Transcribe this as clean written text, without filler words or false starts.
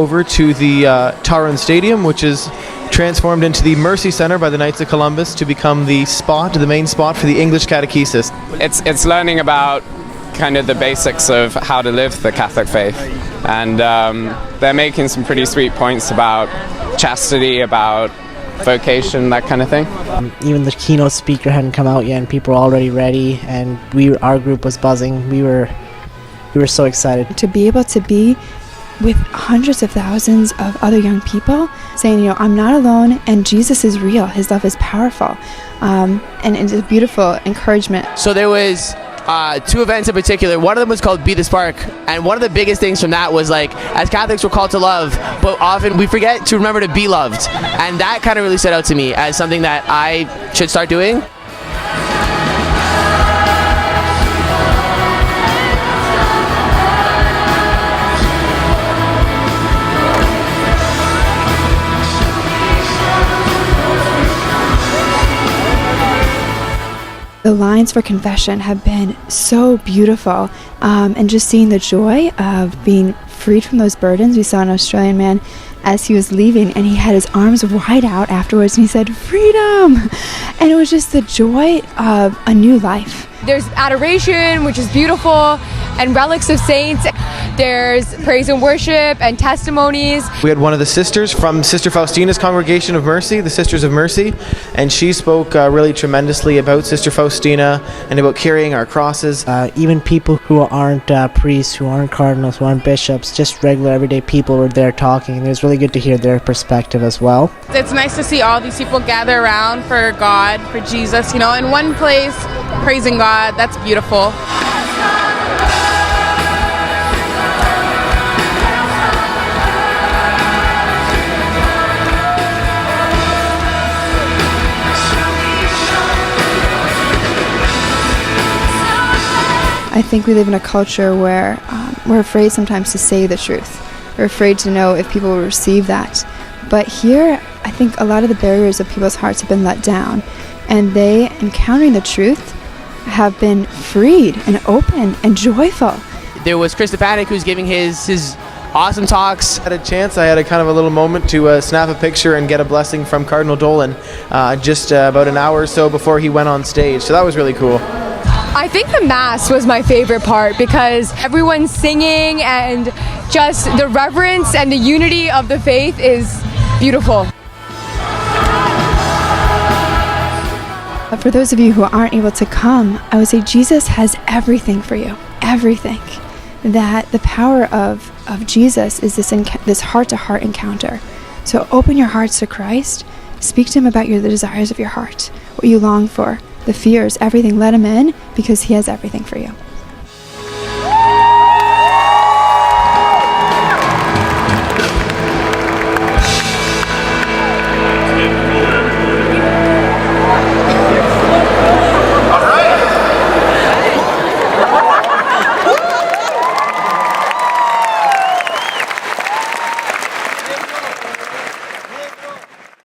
over to the Tauron Stadium, which is transformed into the Mercy Center by the Knights of Columbus to become the main spot for the English Catechesis. It's learning about kind of the basics of how to live the Catholic faith, and they're making some pretty sweet points about chastity, about vocation, that kind of thing. Even the keynote speaker hadn't come out yet, and people were already ready, and our group was buzzing. We were so excited to be able to be with hundreds of thousands of other young people saying, I'm not alone, and Jesus is real. His love is powerful, and it's a beautiful encouragement. So there was two events in particular. One of them was called Be the Spark, and one of the biggest things from that was, like, as Catholics we're called to love, but often we forget to remember to be loved, and that kind of really stood out to me as something that I should start doing. The lines for confession have been so beautiful, and just seeing the joy of being freed from those burdens. We saw an Australian man as he was leaving, and he had his arms wide out afterwards, and he said, "Freedom!" And it was just the joy of a new life. There's adoration, which is beautiful, and relics of saints. There's praise and worship and testimonies. We had one of the sisters from Sister Faustina's Congregation of Mercy, the Sisters of Mercy, and she spoke really tremendously about Sister Faustina and about carrying our crosses. Even people who aren't priests, who aren't cardinals, who aren't bishops, just regular everyday people were there talking, and it was really good to hear their perspective as well. It's nice to see all these people gather around for God, for Jesus, in one place, praising God. That's beautiful. I think we live in a culture where we're afraid sometimes to say the truth. We're afraid to know if people will receive that. But here, I think a lot of the barriers of people's hearts have been let down, and they, encountering the truth, have been freed and open and joyful. There was Chris Stefanik, who's giving his awesome talks. I had a chance, I had a kind of a little moment to snap a picture and get a blessing from Cardinal Dolan just about an hour or so before he went on stage, so that was really cool. I think the Mass was my favorite part because everyone's singing, and just the reverence and the unity of the faith is beautiful. For those of you who aren't able to come, I would say Jesus has everything for you, everything. That the power of Jesus is this heart-to-heart encounter. So open your hearts to Christ, speak to him about the desires of your heart, what you long for, the fears, everything. Let him in, because he has everything for you.